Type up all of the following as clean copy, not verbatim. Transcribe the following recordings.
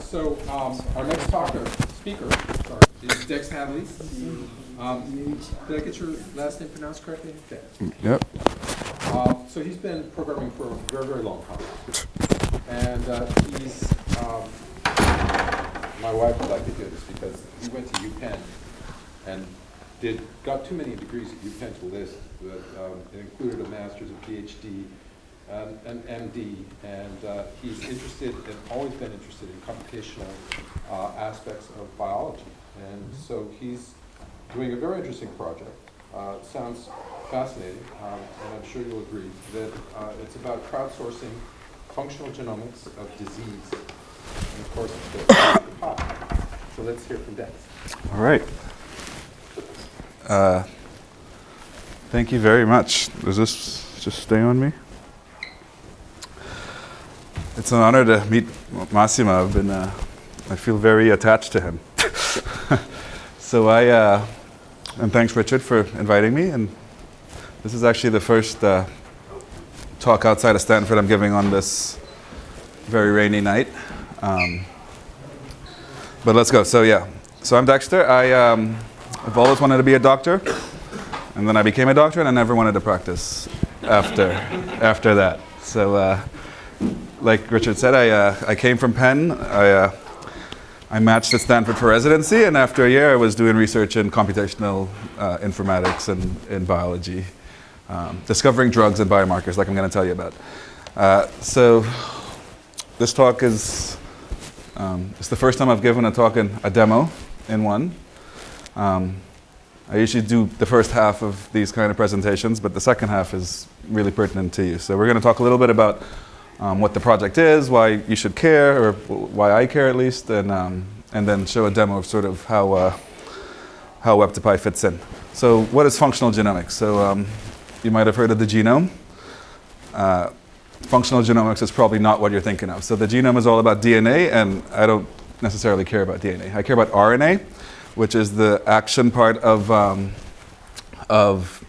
So our next speaker is Dex Hadley. Did I get your last name pronounced correctly? Dex. Yep. So he's been programming for a very, very long time. And he's, my wife would like to hear this because he went to UPenn and got too many degrees at UPenn to list. It included a master's, a PhD, an MD, and he's always been interested in computational aspects of biology. And so he's doing a very interesting project. Sounds fascinating, and I'm sure you'll agree that it's about crowdsourcing functional genomics of disease. And of course, it's the So let's hear from Dex. All right. Thank you very much. Does this just stay on me? It's an honor to meet Massimo. I feel very attached to him. So and thanks Richard for inviting me. And this is actually the first talk outside of Stanford I'm giving on this very rainy night. But let's go. So I'm Dexter. I've always wanted to be a doctor, and then I became a doctor, and I never wanted to practice after that. So, like Richard said, I came from Penn. I matched at Stanford for residency, and after a year, I was doing research in computational informatics and in biology, discovering drugs and biomarkers, like I'm going to tell you about. So, this talk is it's the first time I've given a talk in a demo in one. I usually do the first half of these kind of presentations, but the second half is really pertinent to you. So we're going to talk a little bit about what the project is, why you should care, or why I care at least, and then show a demo of sort of how Web2PyB fits in. So what is functional genomics? So you might have heard of the genome. Functional genomics is probably not what you're thinking of. So the genome is all about DNA, and I don't necessarily care about DNA. I care about RNA, which is the action part of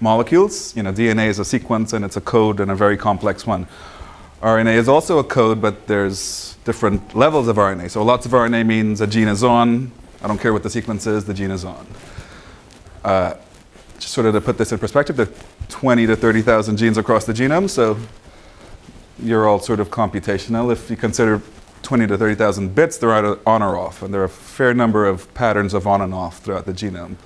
molecules. You know, DNA is a sequence and it's a code and a very complex one. RNA is also a code, but there's different levels of RNA. So lots of RNA means a gene is on. I don't care what the sequence is, the gene is on. Just sort of to put this in perspective, there are 20 to 30,000 genes across the genome, so you're all sort of computational. If you consider 20 to 30,000 bits, they're either on or off, and there are a fair number of patterns of on and off throughout the genome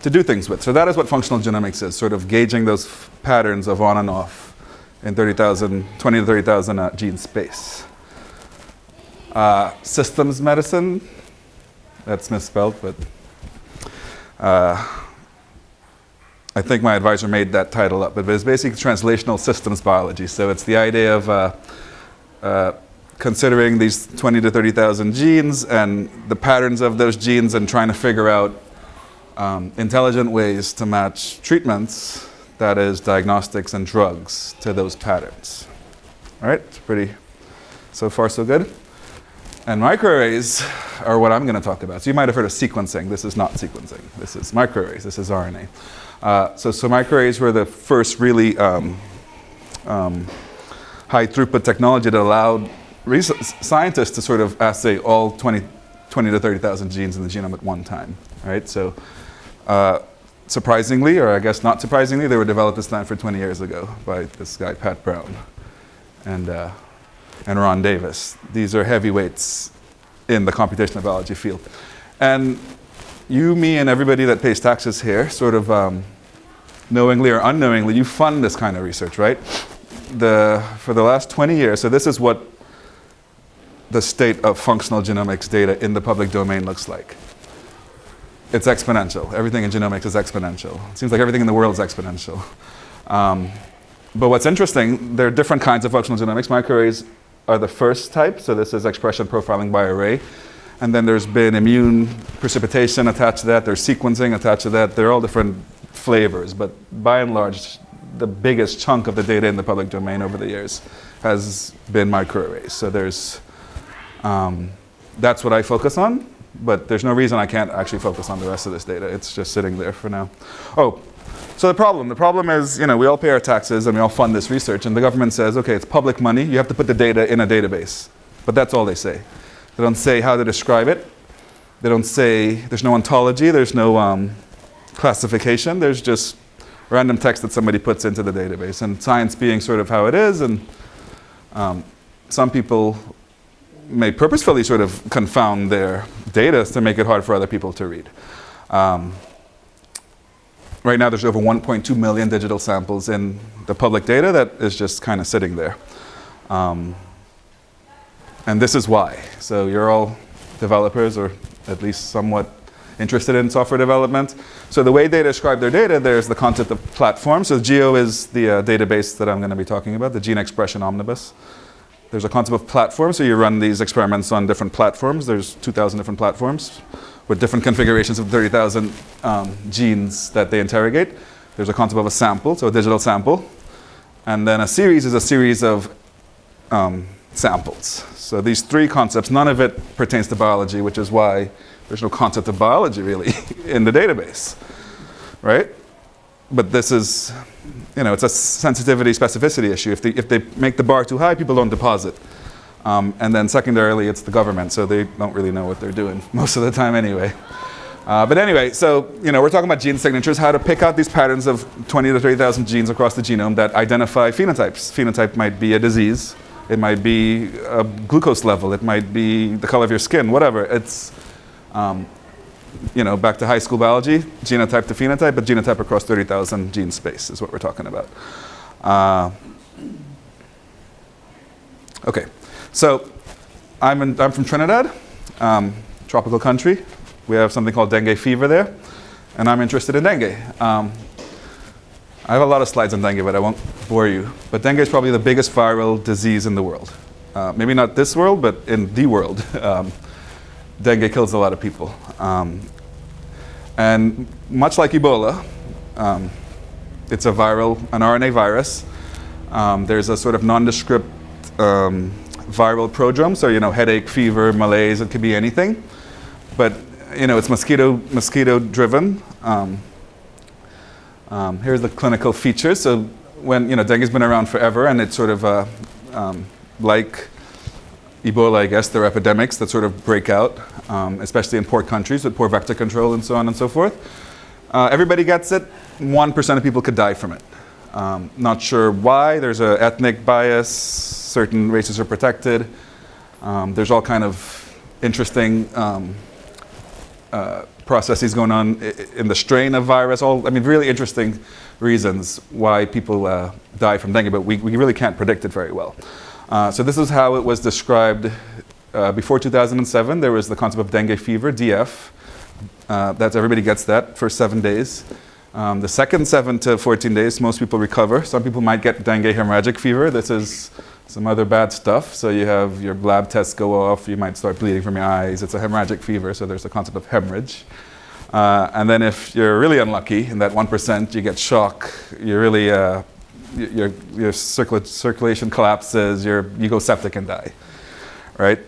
to do things with. So that is what functional genomics is, sort of gauging those patterns of on and off in 20 to 30,000 gene space. Systems medicine, that's misspelled, but I think my advisor made that title up, but it's basically translational systems biology. So it's the idea of considering these 20 to 30,000 genes and the patterns of those genes and trying to figure out intelligent ways to match treatments, that is diagnostics and drugs, to those patterns. All right, it's pretty, so far so good. And microarrays are what I'm going to talk about. So you might have heard of sequencing. This is not sequencing. This is microarrays. This is RNA. So microarrays were the first really high throughput technology that allowed scientists to sort of assay all 20 to 30,000 genes in the genome at one time, right? So surprisingly, or I guess not surprisingly, they were developed at Stanford 20 years ago by this guy, Pat Brown, and Ron Davis. These are heavyweights in the computational biology field. And you, me, and everybody that pays taxes here, sort of knowingly or unknowingly, you fund this kind of research, right? For the last 20 years, so this is what the state of functional genomics data in the public domain looks like. It's exponential. Everything in genomics is exponential. It seems like everything in the world is exponential. But what's interesting, there are different kinds of functional genomics. Microarrays are the first type, so this is expression profiling by array. And then there's been immune precipitation attached to that. There's sequencing attached to that. They're all different flavors, but by and large, the biggest chunk of the data in the public domain over the years has been microarrays. So that's what I focus on, but there's no reason I can't actually focus on the rest of this data. It's just sitting there for now. Oh, so the problem is, you know, we all pay our taxes and we all fund this research, and the government says, okay, it's public money, you have to put the data in a database. But that's all they say. They don't say how to describe it. They don't say, there's no ontology, there's no classification, there's just random text that somebody puts into the database. And science being sort of how it is, and some people may purposefully sort of confound their data to make it hard for other people to read. Right now there's over 1.2 million digital samples in the public data that is just kind of sitting there. And this is why. So you're all developers, or at least somewhat interested in software development. So the way they describe their data, there's the concept of platform. So GEO is the database that I'm going to be talking about, the Gene Expression Omnibus. There's a concept of platform, so you run these experiments on different platforms. There's 2,000 different platforms with different configurations of 30,000 genes that they interrogate. There's a concept of a sample, so a digital sample. And then a series is a series of samples. So these three concepts, none of it pertains to biology, which is why there's no concept of biology really in the database, right? But this is, it's a sensitivity specificity issue. If they make the bar too high, people don't deposit. And then secondarily, it's the government, so they don't really know what they're doing most of the time anyway. But anyway, so we're talking about gene signatures, how to pick out these patterns of 20 to 30,000 genes across the genome that identify phenotypes. Phenotype might be a disease. It might be a glucose level. It might be the color of your skin, whatever. It's, back to high school biology, genotype to phenotype, but genotype across 30,000 gene space is what we're talking about. Okay, so I'm from Trinidad, tropical country. We have something called dengue fever there, and I'm interested in dengue. I have a lot of slides on dengue, but I won't bore you. But dengue is probably the biggest viral disease in the world. Maybe not this world, but in the world. Dengue kills a lot of people. And much like Ebola, it's an RNA virus. There's a sort of nondescript viral prodrome, so headache, fever, malaise, it could be anything. But it's mosquito driven. Here's the clinical features. So when dengue's been around forever, and it's sort of like Ebola, I guess, there are epidemics that sort of break out, especially in poor countries with poor vector control and so on and so forth. Everybody gets it. 1% of people could die from it. Not sure why. There's an ethnic bias. Certain races are protected. There's all kind of interesting processes going on in the strain of virus. Really interesting reasons why people die from dengue, but we really can't predict it very well. So this is how it was described before 2007. There was the concept of dengue fever, DF. That's everybody gets that for 7 days. The second 7 to 14 days, most people recover. Some people might get dengue hemorrhagic fever. This is some other bad stuff. So you have your lab tests go off. You might start bleeding from your eyes. It's a hemorrhagic fever, so there's the concept of hemorrhage. And then if you're really unlucky, in that 1%, you get shock. You really, your circulation collapses. You go septic and die, right?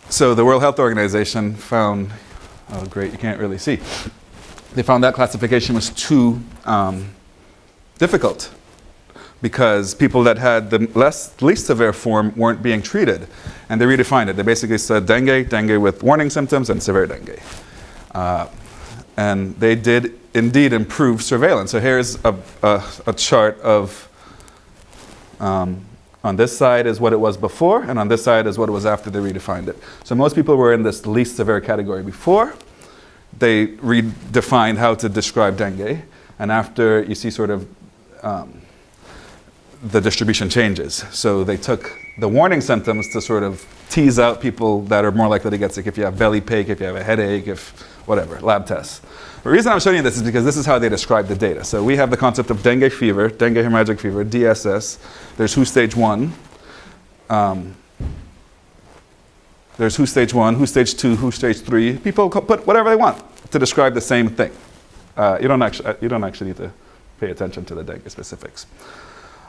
So the World Health Organization found, oh great, you can't really see. They found that classification was too difficult because people that had the least severe form weren't being treated. And they redefined it. They basically said dengue with warning symptoms, and severe dengue. And they did indeed improve surveillance. So here's a chart of, on this side is what it was before, and on this side is what it was after they redefined it. So most people were in this least severe category before. They redefined how to describe dengue. And after, you see sort of the distribution changes. So they took the warning symptoms to sort of tease out people that are more likely to get sick if you have belly ache, if you have a headache, if whatever, lab tests. The reason I'm showing you this is because this is how they describe the data. So we have the concept of dengue fever, dengue hemorrhagic fever, DSS. There's WHO stage 1. There's WHO stage 1, WHO stage 2, WHO stage 3. People put whatever they want to describe the same thing. You don't actually need to pay attention to the dengue specifics.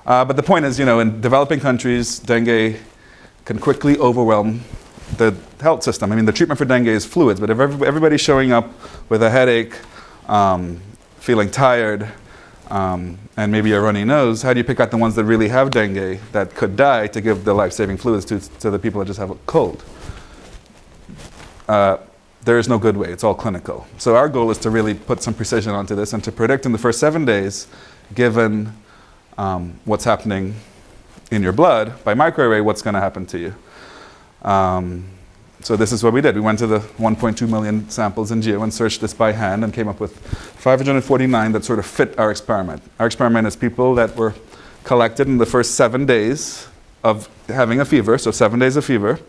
But the point is, in developing countries, dengue can quickly overwhelm the health system. The treatment for dengue is fluids, but if everybody's showing up with a headache, feeling tired, and maybe a runny nose, how do you pick out the ones that really have dengue that could die to give the life-saving fluids to the people that just have a cold? There is no good way. It's all clinical. So our goal is to really put some precision onto this and to predict in the first 7 days, given what's happening in your blood, by microarray, what's going to happen to you. So this is what we did. We went to the 1.2 million samples in Geo and searched this by hand and came up with 549 that sort of fit our experiment. Our experiment is people that were collected in the first 7 days of having a fever, so 7 days of fever,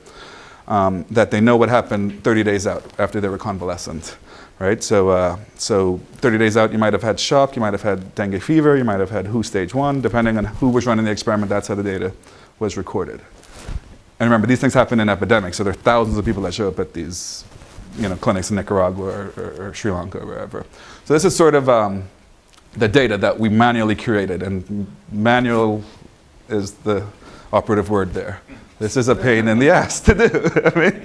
that they know what happened 30 days out after they were convalescent, right? So 30 days out, you might have had shock, you might have had dengue fever, you might have had WHO stage 1, depending on who was running the experiment, that's how the data was recorded. And remember, these things happen in epidemics, so there are thousands of people that show up at these clinics in Nicaragua or Sri Lanka or wherever. So this is sort of the data that we manually curated, and manual is the operative word there. This is a pain in the ass to do. I mean,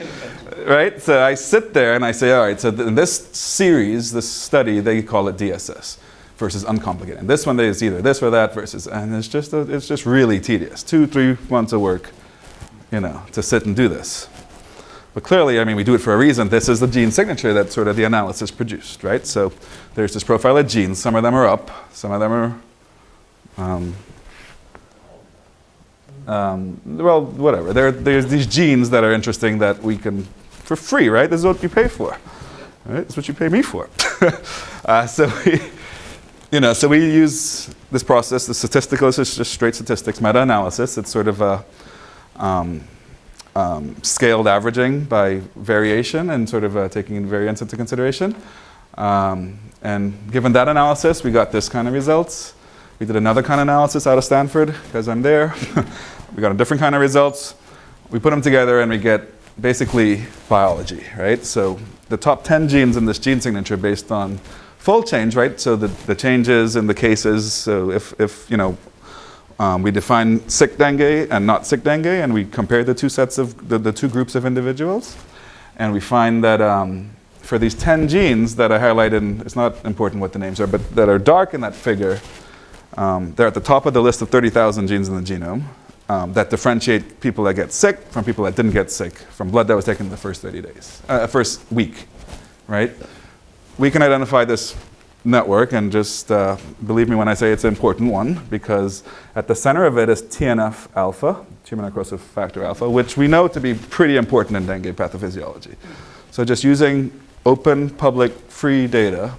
right? So I sit there and I say, all right, so in this series, this study, they call it DSS versus uncomplicated. And this one is either this or that versus, and it's just really tedious. 2-3 months of work, to sit and do this. But clearly, I mean, we do it for a reason. This is the gene signature that sort of the analysis produced, right? So there's this profile of genes. Some of them are up, some of them are, well, whatever. There's these genes that are interesting that we can, for free, right? This is what you pay for, right? It's what you pay me for. So we use this process, the statistical, this is just straight statistics, meta-analysis. It's sort of a scaled averaging by variation and sort of taking variance into consideration. And given that analysis, we got this kind of results. We did another kind of analysis out of Stanford, because I'm there. We got a different kind of results. We put them together and we get basically biology, right? So the top 10 genes in this gene signature based on fold change, right? So the changes in the cases, so if we define sick dengue and not sick dengue, and we compare the two sets of the two groups of individuals, and we find that for these 10 genes that I highlighted, it's not important what the names are, but that are dark in that figure, they're at the top of the list of 30,000 genes in the genome that differentiate people that get sick from people that didn't get sick from blood that was taken in the first 30 days, first week, right? We can identify this network, and just believe me when I say it's an important one, because at the center of it is TNF alpha, tumor necrosis factor alpha, which we know to be pretty important in dengue pathophysiology. So just using open, public, free data,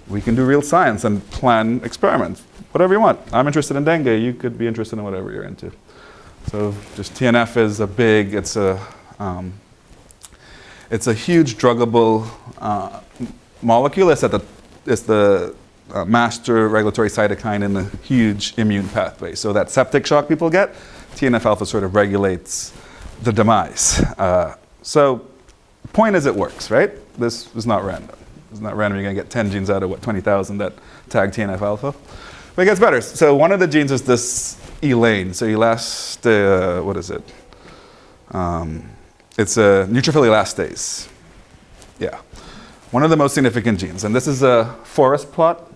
we can do real science and plan experiments, whatever you want. I'm interested in dengue, you could be interested in whatever you're into. So just TNF is a big, it's a huge druggable molecule. It's the master regulatory cytokine in the huge immune pathway. So that septic shock people get, TNF alpha sort of regulates the demise. So the point is it works, right? This is not random. It's not random. You're going to get 10 genes out of 20,000 that tag TNF alpha. But it gets better. So one of the genes is this elane. So what is it? It's a neutrophil elastase. Yeah. One of the most significant genes. And this is a forest plot.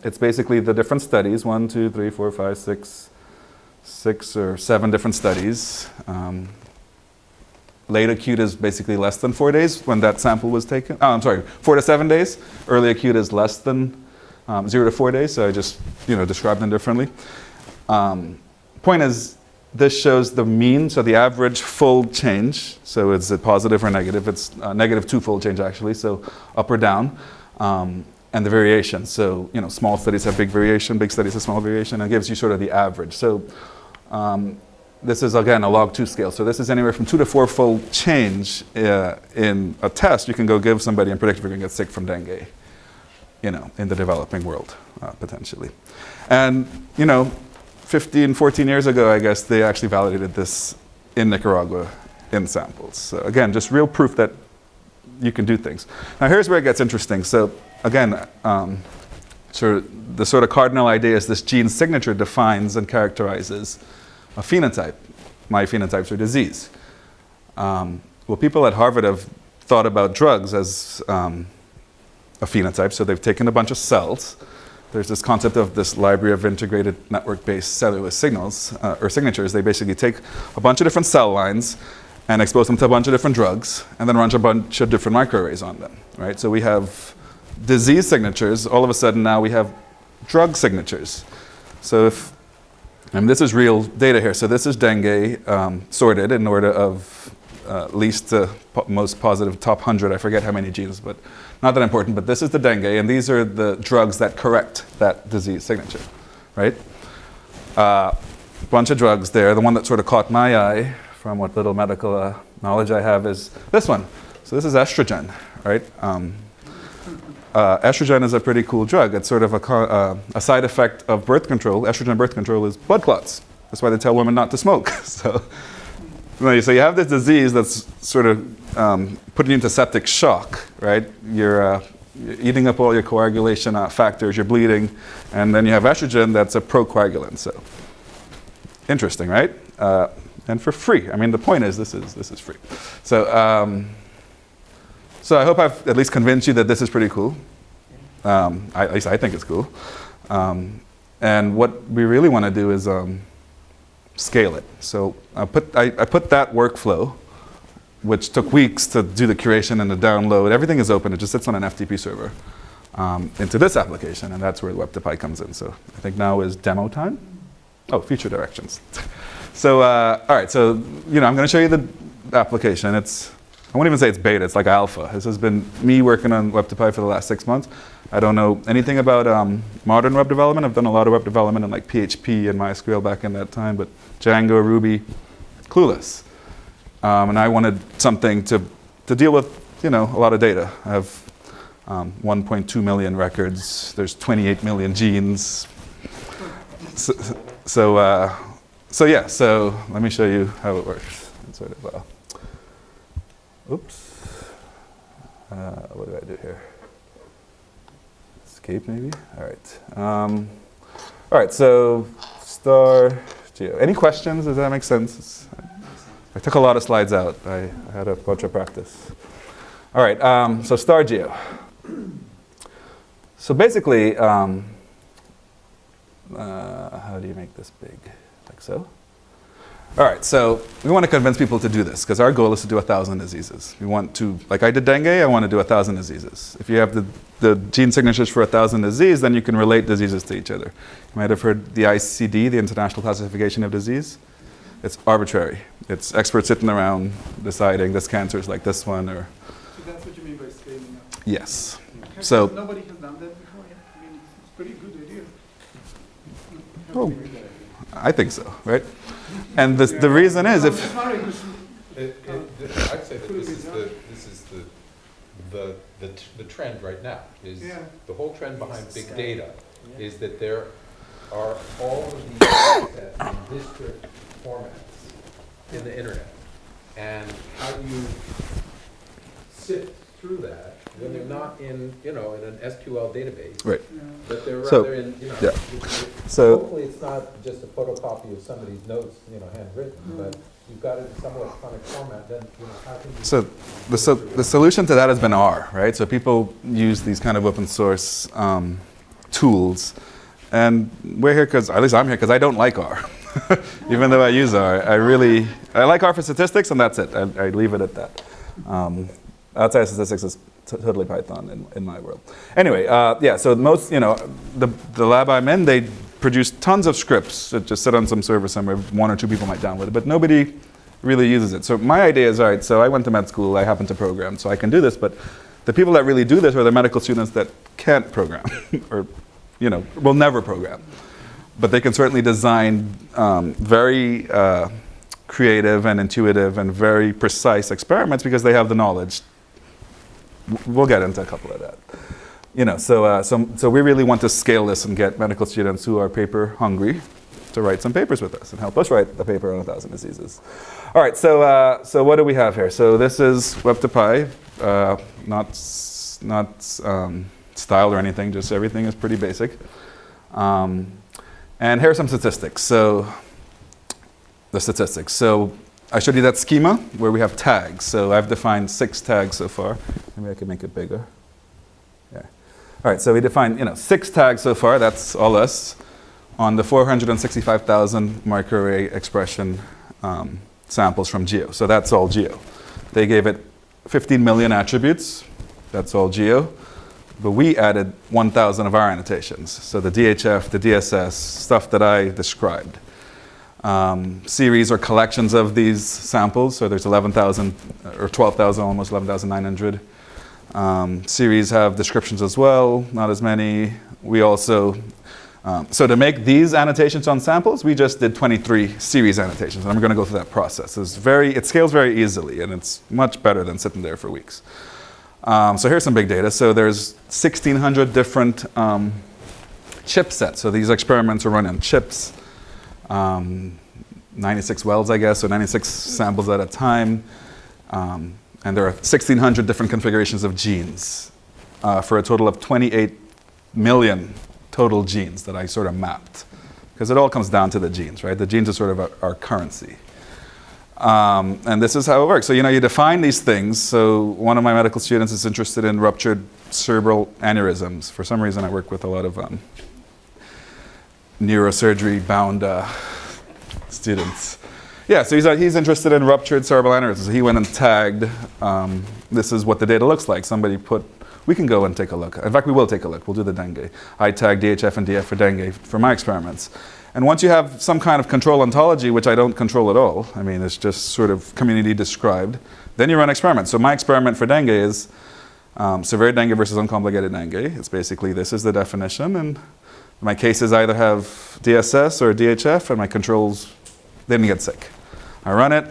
It's basically the different studies, 1, 2, 3, 4, 5, 6 or 7 different studies. Late acute is basically less than 4 days when that sample was taken. 4 to 7 days. Early acute is less than 0 to 4 days. So I just described them differently. Point is, this shows the mean, so the average fold change. So it's a positive or negative. It's negative 2-fold change actually, so up or down. And the variation. So small studies have big variation, big studies have small variation, and it gives you sort of the average. So this is again a log 2 scale. So this is anywhere from 2 to 4-fold change in a test. You can go give somebody and predict if you're going to get sick from dengue, in the developing world potentially. And 15, 14 years ago, I guess, they actually validated this in Nicaragua in samples. So again, just real proof that you can do things. Now here's where it gets interesting. So again, the sort of cardinal idea is this gene signature defines and characterizes a phenotype, my phenotypes or disease. Well, people at Harvard have thought about drugs as a phenotype. So they've taken a bunch of cells there's this concept of this library of integrated network-based cellular signals, or signatures. They basically take a bunch of different cell lines and expose them to a bunch of different drugs, and then run a bunch of different microarrays on them, right? So we have disease signatures. All of a sudden now we have drug signatures. So if, and this is real data here. So this is dengue sorted in order of least to most positive top 100. I forget how many genes, but not that important. But this is the dengue, and these are the drugs that correct that disease signature, right? Bunch of drugs there. The one that sort of caught my eye from what little medical knowledge I have is this one. So this is estrogen, right? Estrogen is a pretty cool drug. It's sort of a side effect of birth control. Estrogen birth control is blood clots. That's why they tell women not to smoke. So you have this disease that's sort of putting you into septic shock, right? You're eating up all your coagulation factors, you're bleeding, and then you have estrogen that's a procoagulant. So interesting, right? And for free. I mean, the point is this is free. So. So I hope I've at least convinced you that this is pretty cool. At least I think it's cool. And what we really want to do is scale it. So I put that workflow, which took weeks to do the curation and the download. Everything is open. It just sits on an FTP server into this application, and that's where Web2PyB comes in. So I think now is demo time. Oh, feature directions. So all right. So I'm going to show you the application. I won't even say it's beta, it's like alpha. This has been me working on Web2PyB for the last 6 months. I don't know anything about modern web development. I've done a lot of web development in like PHP and MySQL back in that time, but Django, Ruby, clueless. And I wanted something to deal with, a lot of data. I have 1.2 million records. There's 28 million genes. So let me show you how it works. It's sort of, oops. What do I do here? Escape, maybe? All right. All right, so star geo. Any questions? Does that make sense? I took a lot of slides out. I had a bunch of practice. All right, so star geo. So basically, how do you make this big? Like so? All right, so we want to convince people to do this because our goal is to do 1,000 diseases. We want to, like I did dengue, I want to do 1,000 diseases. If you have the gene signatures for 1,000 diseases, then you can relate diseases to each other. You might have heard the ICD, the International Classification of Disease. It's arbitrary. It's experts sitting around deciding this cancer is like this one or. So that's what you mean by scaling up? Yes. Okay. So nobody has done that before. Yeah? I mean, it's a pretty good idea. Oh, I think so, right? And the reason is if I'd say that this is the trend right now. Is the whole trend behind big data is that there are all of these data sets in disparate formats in the internet, and how do you sift through that when they're not in in an SQL database, right? But they're So, rather in yeah. So hopefully it's not just a photocopy of somebody's notes, handwritten, but you've got it in some electronic format. Then how can you? So the solution to that has been R, right? So people use these kind of open source tools, and we're here because, at least I'm here because I don't like R, even though I use R. I like R for statistics, and that's it. I leave it at that. Outside of statistics is totally Python in my world. Anyway, so most, the lab I'm in, they produce tons of scripts that just sit on some server somewhere. 1 or 2 people might download it, but nobody really uses it. So my idea is, all right, so I went to med school, I happen to program, so I can do this, but the people that really do this are the medical students that can't program or, will never program. But they can certainly design very creative and intuitive and very precise experiments because they have the knowledge. We'll get into a couple of that. So we really want to scale this and get medical students who are paper hungry to write some papers with us and help us write a paper on 1,000 diseases. All right, so what do we have here? So this is Web2PyB, not styled or anything, just everything is pretty basic. And here are some statistics. So the statistics. So I showed you that schema where we have tags. So I've defined 6 tags so far. Maybe I can make it bigger. Yeah. All right, so we defined 6 tags so far, that's all us, on the 465,000 microarray expression samples from Geo. So that's all Geo. They gave it 15 million attributes, that's all Geo. But we added 1,000 of our annotations. So the DHF, the DSS, stuff that I described. Series or collections of these samples, so there's 11,000 or 12,000, almost 11,900. Series have descriptions as well, not as many. We also, so to make these annotations on samples, we just did 23 series annotations, and I'm going to go through that process. It scales very easily, and it's much better than sitting there for weeks. So here's some big data. So there's 1,600 different chipsets. So these experiments are run in chips. 96 wells, I guess, so 96 samples at a time. And there are 1,600 different configurations of genes for a total of 28 million total genes that I sort of mapped. Because it all comes down to the genes, right? The genes are sort of our currency. And this is how it works. So, you define these things. So one of my medical students is interested in ruptured cerebral aneurysms. For some reason, I work with a lot of neurosurgery-bound students. Yeah, so he's interested in ruptured cerebral aneurysms. So he went and tagged, this is what the data looks like. We can go and take a look. In fact, we will take a look. We'll do the dengue. I tagged DHF and DF for dengue for my experiments. And once you have some kind of control ontology, which I don't control at all, I mean, it's just sort of community described, then you run experiments. So my experiment for dengue is severe dengue versus uncomplicated dengue. It's basically, this is the definition, and my cases either have DSS or DHF, and my controls didn't get sick. I run it.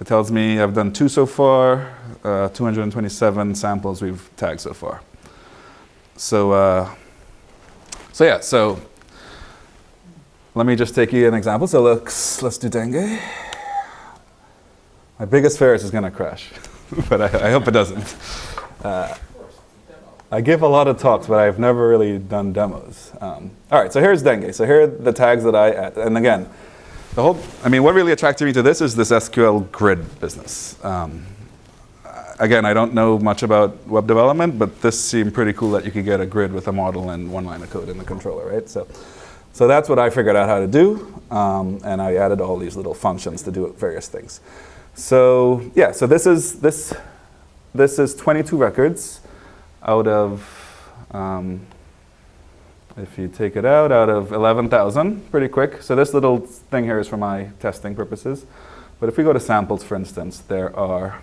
It tells me I've done 2 so far, 227 samples we've tagged so far. So let me just take you an example. So let's do dengue. My biggest fear is it's going to crash, but I hope it doesn't. I give a lot of talks, but I've never really done demos. All right, so here's dengue. So here are the tags that I add. And again, what really attracted me to this is this SQL grid business. Again, I don't know much about web development, but this seemed pretty cool that you could get a grid with a model and 1 line of code in the controller, right? So that's what I figured out how to do, and I added all these little functions to do various things. So yeah, so this is 22 records out of, if you take it out of 11,000, pretty quick. So this little thing here is for my testing purposes. But if we go to samples, for instance, there are,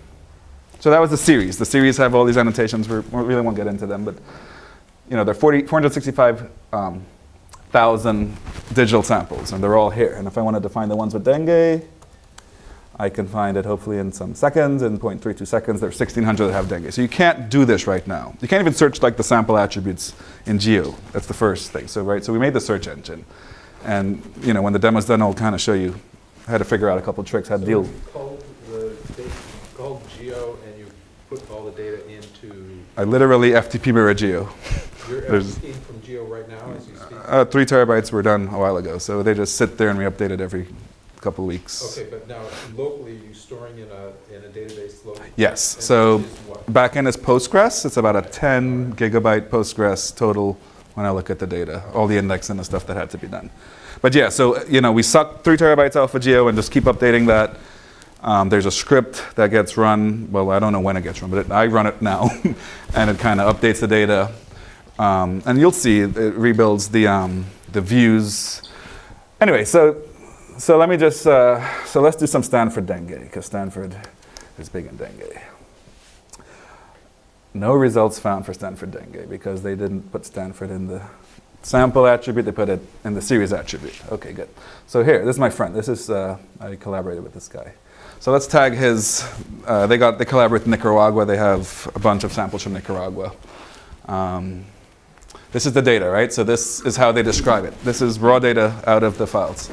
so that was the series. The series have all these annotations. We really won't get into them, but there are 465,000 digital samples, and they're all here. And if I wanted to find the ones with dengue, I can find it hopefully in some seconds, in 0.32 seconds. There are 1,600 that have dengue. So you can't do this right now. You can't even search like the sample attributes in Geo. That's the first thing. So we made the search engine. And when the demo's done, I'll kind of show you how to figure out a couple tricks, how to deal. You called Geo and you put all the data into... I literally FTP mirror Geo. You're FTPing from Geo right now as you speak? 3 terabytes were done a while ago. So they just sit there and we update it every couple of weeks. Okay, but now locally, are you storing in a database locally? Yes. And So what? backend is Postgres. It's about a 10 gigabyte Postgres total when I look at the data, all the indexing and the stuff that had to be done. But yeah, so we suck 3 terabytes off of Geo and just keep updating that. There's a script that gets run. Well, I don't know when it gets run, but I run it now, and it kind of updates the data. And you'll see it rebuilds the views. Anyway, so let me just, so let's do some Stanford dengue, because Stanford is big in dengue. No results found for Stanford dengue, because they didn't put Stanford in the sample attribute, they put it in the series attribute. Okay, good. So here, this is my friend. This is, I collaborated with this guy. So let's tag his, they collaborate with Nicaragua. They have a bunch of samples from Nicaragua. This is the data, right? So this is how they describe it. This is raw data out of the files.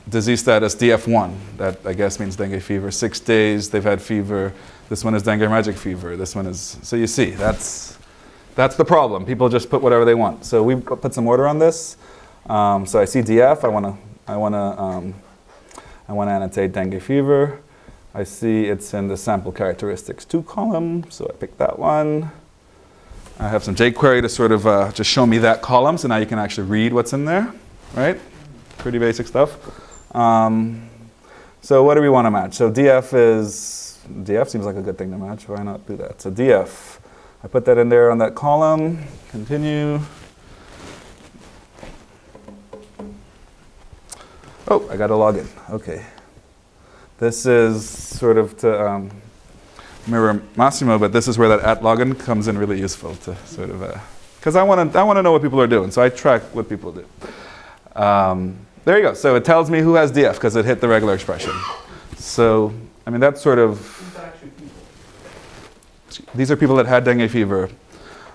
Disease status DF1, that I guess means dengue fever. 6 days, they've had fever. This one is dengue hemorrhagic fever. This one is, so you see, that's the problem. People just put whatever they want. So we put some order on this. So I see DF, I want to annotate dengue fever. I see it's in the sample characteristics 2 column, so I pick that one. I have some jQuery to sort of just show me that column, so now you can actually read what's in there, right? Pretty basic stuff. So what do we want to match? So df seems like a good thing to match. Why not do that? So df, I put that in there on that column. Continue. Oh, I got to log in. Okay. This is sort of to mirror Massimo, but this is where that @login comes in really useful to sort of, because I want to know what people are doing, so I track what people do. There you go. So it tells me who has df because it hit the regular expression. So I mean that's sort of. These are people that had dengue fever,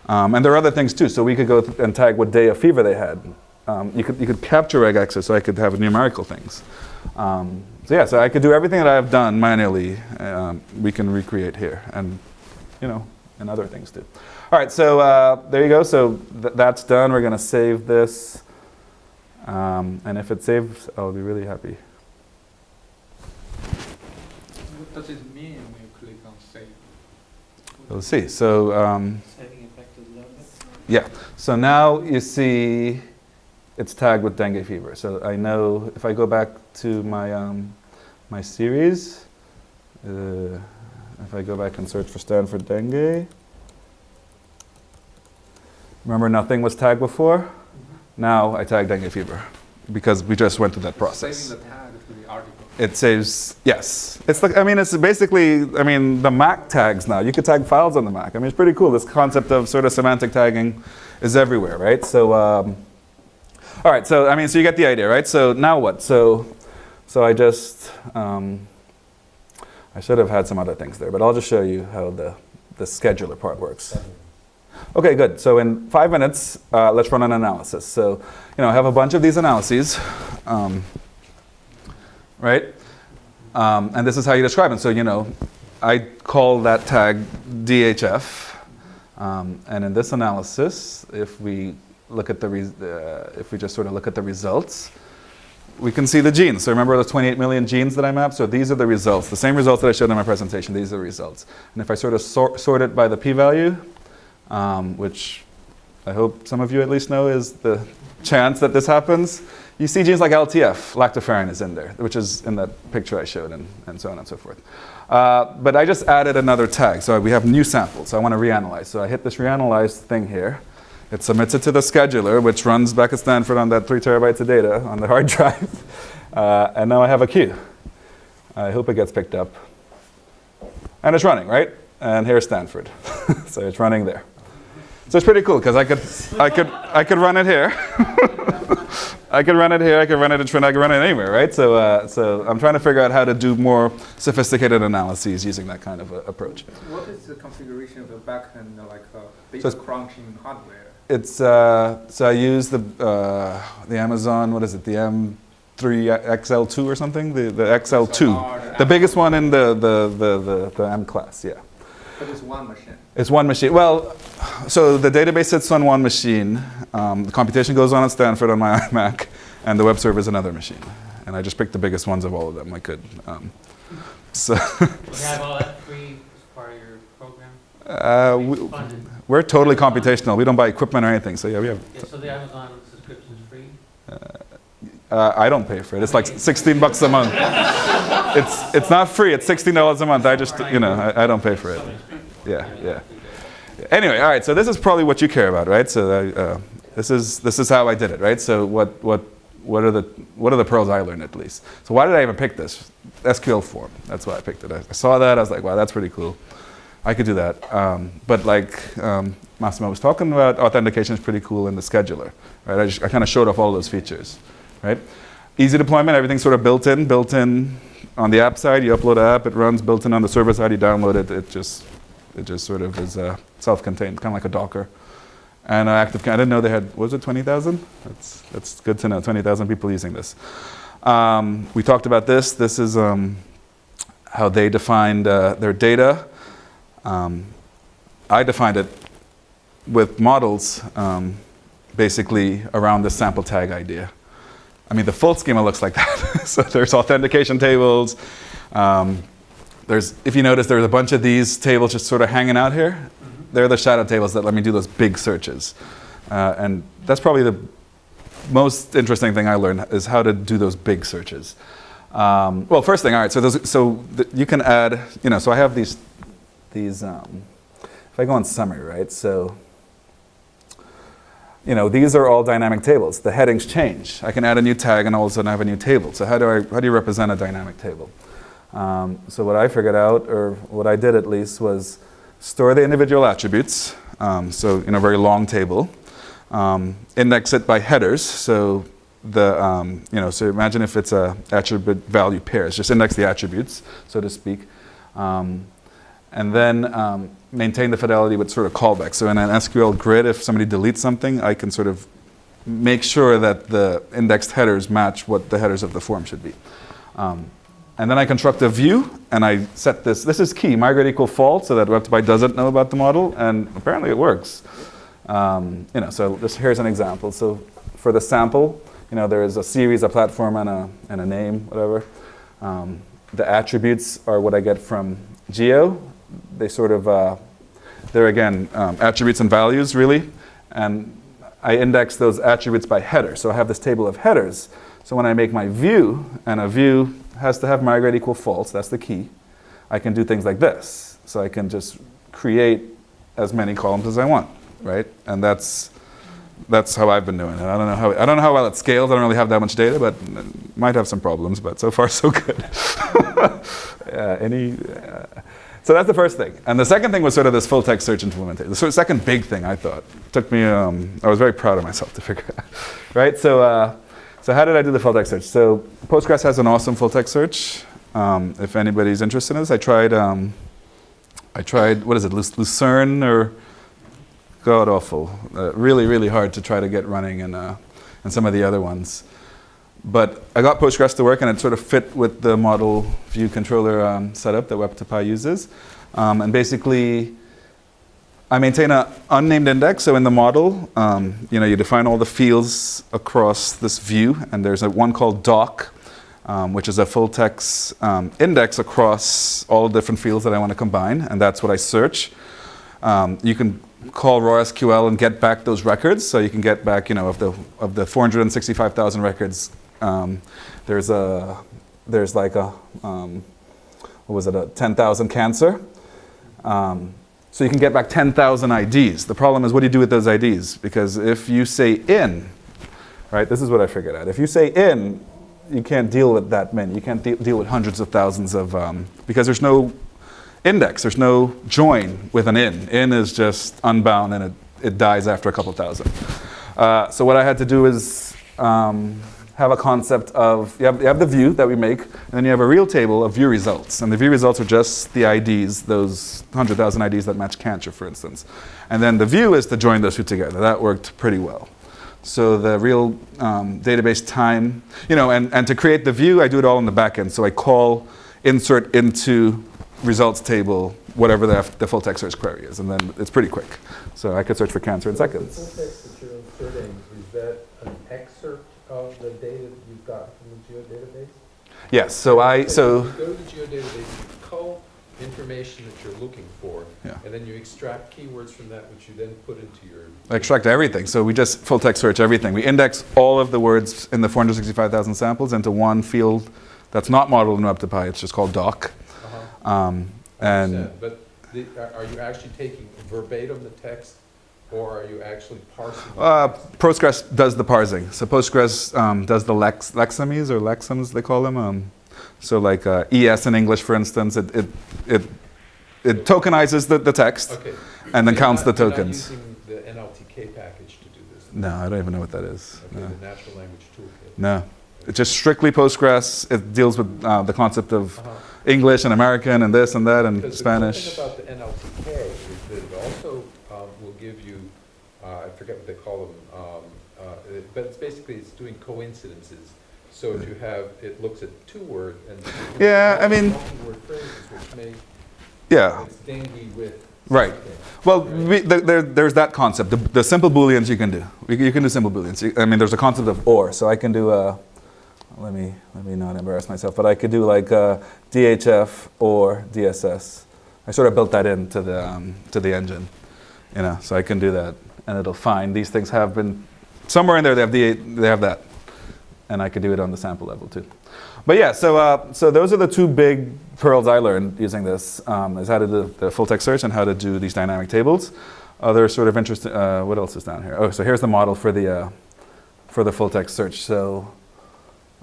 and there are other things too. So we could go and tag what day of fever they had. You could capture regexes, so I could have numerical things. So yeah, so I could do everything that I've done manually. We can recreate here, and and other things too. All right, so there you go. So that's done. We're going to save this, and if it saves, I'll be really happy. What does it mean when you click on save? We'll see. So Saving effect is loaded. yeah. So now you see it's tagged with dengue fever. So I know if I go back to my my series, if I go back and search for Stanford dengue, remember nothing was tagged before? Now I tag dengue fever because we just went through that process. Saving the tag to the article. It saves, yes. It's like, I mean, it's basically, I mean, the Mac tags now. You could tag files on the Mac. I mean, it's pretty cool. This concept of sort of semantic tagging is everywhere, right? So, all right, so, I mean, so you get the idea, right? So now what? So I just, I should have had some other things there, but I'll just show you how the scheduler part works. Okay, good. So in 5 minutes, let's run an analysis. So, I have a bunch of these analyses, right? And this is how you describe them. So, I call that tag DHF, and in this analysis, if we look at if we just sort of look at the results, we can see the genes. So remember those 28 million genes that I mapped? So these are the results, the same results that I showed in my presentation. These are the results. And if I sort of sort it by the p-value, which I hope some of you at least know is the chance that this happens, you see genes like LTF, lactoferrin is in there, which is in that picture I showed, and so on and so forth. But I just added another tag. So we have new samples. So I want to reanalyze. So I hit this reanalyze thing here. It submits it to the scheduler, which runs back at Stanford on that 3 terabytes of data on the hard drive. And now I have a queue. I hope it gets picked up. And it's running, right? And here's Stanford. So it's running there. So it's pretty cool because I could run it here. I could run it here. I could run it in Trinidad. I could run it anywhere, right? So I'm trying to figure out how to do more sophisticated analyses using that kind of approach. What is the configuration of the backend, like data crunching hardware? It's so I use the Amazon. What is it? The M3 XL2 or something? The XL2, the biggest one in the M class. Yeah. But it's one machine. It's one machine. Well, so the database sits on one machine. The computation goes on at Stanford on my iMac, and the web server is another machine. And I just picked the biggest ones of all of them I could. So. You have all that free as part of your program? We're totally computational. We don't buy equipment or anything. So yeah, we have. Yeah, so the Amazon subscription is free? I don't pay for it. It's like $16 a month. It's not free. It's $16 a month. I just, I don't pay for it. Yeah. Anyway, all right. So this is probably what you care about, right? So this is how I did it, right? So what are the pearls I learned at least? So why did I even pick this? SQL form. That's why I picked it. I saw that. I was like, wow, that's pretty cool. I could do that. But like Massimo was talking about, authentication is pretty cool in the scheduler, right? I kind of showed off all those features, right? Easy deployment, everything's sort of built in on the app side. You upload an app, it runs. Built in on the server side, you download it. It just sort of is self-contained, kind of like a Docker. And active, I didn't know they had, was it 20,000? That's good to know, 20,000 people using this. We talked about this. This is how they defined their data. I defined it with models basically around the sample tag idea. I mean, the full schema looks like that. So there's authentication tables. If you notice, there's a bunch of these tables just sort of hanging out here. they're the shadow tables that let me do those big searches. And that's probably the most interesting thing I learned is how to do those big searches. Well, first thing, all right, you can add, so I have these if I go on summary, right, so, these are all dynamic tables. The headings change. I can add a new tag and all of a sudden I have a new table. So how do you represent a dynamic table? So what I figured out, or what I did at least, was store the individual attributes, so in a very long table, index it by headers, so so imagine if it's a attribute value pairs, just index the attributes, so to speak, and then maintain the fidelity with sort of callbacks. So in an SQL grid, if somebody deletes something, I can sort of make sure that the indexed headers match what the headers of the form should be. And then I construct a view, and I set this is key, migrate equal false, so that Web2PyB doesn't know about the model, and apparently it works. So here's an example. So for the sample, there is a series, a platform, and a name, whatever. The attributes are what I get from Geo. They sort of, they're again, attributes and values, really. And I index those attributes by header. So I have this table of headers. So when I make my view, and a view has to have migrate equal false, that's the key, I can do things like this. So I can just create as many columns as I want, right? And that's how I've been doing it. I don't know how well it scales. I don't really have that much data, but it might have some problems. But so far, so good. So that's the first thing. And the second thing was sort of this full text search implementation. The second big thing I thought took me. I was very proud of myself to figure out. Right. So how did I do the full text search? So Postgres has an awesome full text search. If anybody's interested in this, I tried. What is it? Lucerne or God awful. Really, really hard to try to get running, and some of the other ones. But I got Postgres to work, and it sort of fit with the model view controller setup that Web2PyB uses. And basically, I maintain an unnamed index. So in the model, you define all the fields across this view, and there's one called doc, which is a full text index across all the different fields that I want to combine, and that's what I search. You can call raw SQL and get back those records. So you can get back, of the 465,000 records. There's like a 10,000 cancer. So you can get back 10,000 IDs. The problem is, what do you do with those IDs? Because if you say in, right, this is what I figured out. If you say in, you can't deal with that many. You can't deal with hundreds of thousands of, because there's no index, there's no join with an in. In is just unbound, and it dies after a couple thousand. So what I had to do is have a concept of, you have the view that we make, and then you have a real table of view results. And the view results are just the IDs, those 100,000 IDs that match cancer, for instance. And then the view is to join those two together. That worked pretty well. So the real database time, and to create the view, I do it all in the back end. So I call insert into results table, whatever the full text search query is, and then it's pretty quick. So I could search for cancer in seconds. The full text that you're inserting, is that an excerpt of the data that you've got from the geodatabase? Yes, so you go to the geodatabase, you cull information that you're looking for, Yeah. and then you extract keywords from that, which you then put into your... I extract everything. So we just full text search everything. We index all of the words in the 465,000 samples into one field that's not modeled in Web2PyB. It's just called doc. But are you actually taking verbatim the text, or are you actually parsing the text? Postgres does the parsing. So Postgres does the lexemes or lexems, they call them. So like ES in English, for instance, it tokenizes the text, Okay. and then counts the tokens. You're not using the NLTK package to do this? No, I don't even know what that is. Okay, No. the natural language toolkit. No. It's just strictly Postgres. It deals with the concept of English and American and this and that and Because Spanish. the cool thing about the NLTK is that it also will give you, I forget what they call them, but it's doing coincidences. So if you have, it looks at two-word and multi-word phrases, which may it's dingy with Right. something. Well, there's that concept. The simple booleans you can do. You can do simple booleans. There's a concept of or. So I can do let me not embarrass myself, but I could do like DHF or DSS. I sort of built that into the engine. So I can do that, and it'll find these things have been somewhere in there. They have that, and I could do it on the sample level too. But yeah, so those are the two big pearls I learned using this: is how to do the full text search and how to do these dynamic tables. Other sort of interesting. What else is down here? Oh, so here's the model for the full text search. So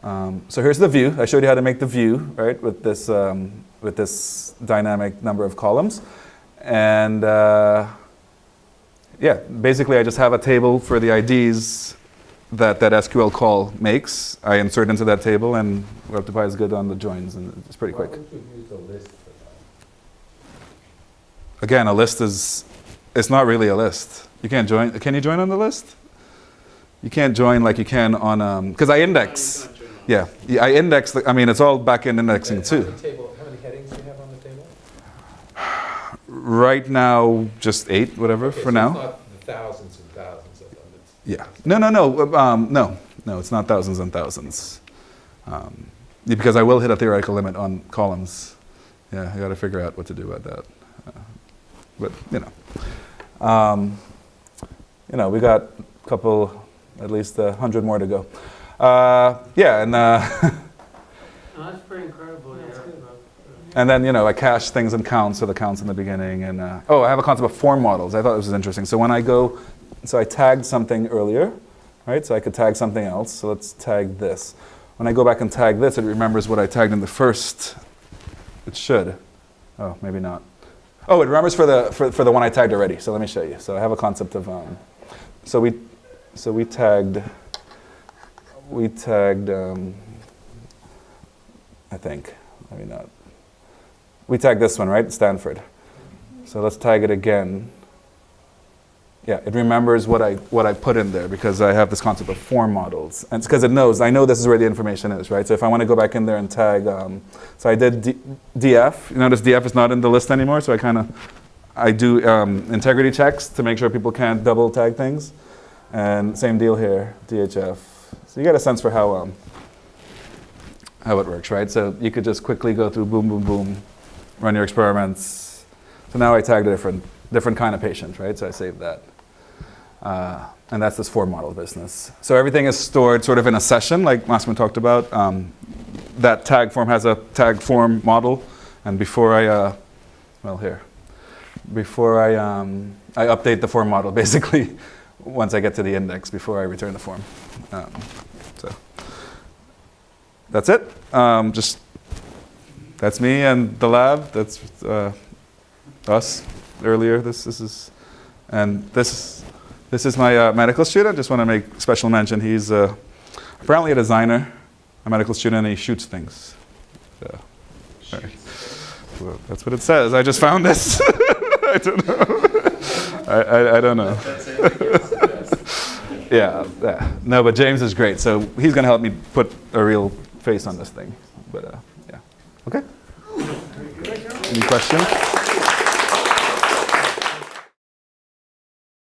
here's the view. I showed you how to make the view, right, with this dynamic number of columns, and yeah, basically I just have a table for the IDs that SQL call makes. I insert into that table, and Web2PyB is good on the joins, and it's pretty quick. Why don't you use a list for that? Again, a list it's not really a list. You can't join. Can you join on the list? You can't join like you can on, because I index. Yeah, I index, I mean, it's all back-end indexing too. How many headings do you have on the table? Right now, just 8, whatever, Okay, for so now. It's not the thousands and thousands of them. Yeah. No, it's not thousands and thousands. Because I will hit a theoretical limit on columns. Yeah, I got to figure out what to do about that. But, we got a couple, at least 100 more to go. Yeah, and No, that's pretty incredible. and then I cache things in counts, so the counts in the beginning, and I have a concept of form models. I thought this was interesting. So when I go, I tagged something earlier, right? So I could tag something else. So let's tag this. When I go back and tag this, it remembers what I tagged in the first. It should. Oh, maybe not. Oh, it remembers for the one I tagged already. So let me show you. So I have a concept of so we tagged. I think, maybe not. We tagged this one, right? Stanford. So let's tag it again. Yeah, it remembers what I put in there because I have this concept of form models. And it's because it knows, I know this is where the information is, right? So if I want to go back in there and tag, so I did DF. You notice DF is not in the list anymore, so I do integrity checks to make sure people can't double tag things. And same deal here, DHF. So you get a sense for how it works, right? So you could just quickly go through boom, boom, boom, run your experiments. So now I tagged a different kind of patient, right? So I saved that. And that's this form model business. So everything is stored sort of in a session, like Massimo talked about. That tag form has a tag form model. And before I update the form model, basically, once I get to the index, before I return the form. So that's it. That's me and the lab. That's us earlier. This is my medical student. Just want to make special mention. He's apparently a designer, a medical student, and he shoots things. So, right. Well, that's what it says. I just found this. I don't know. I don't know. Yeah. No, but James is great. So he's going to help me put a real face on this thing. But yeah. Okay. Any questions?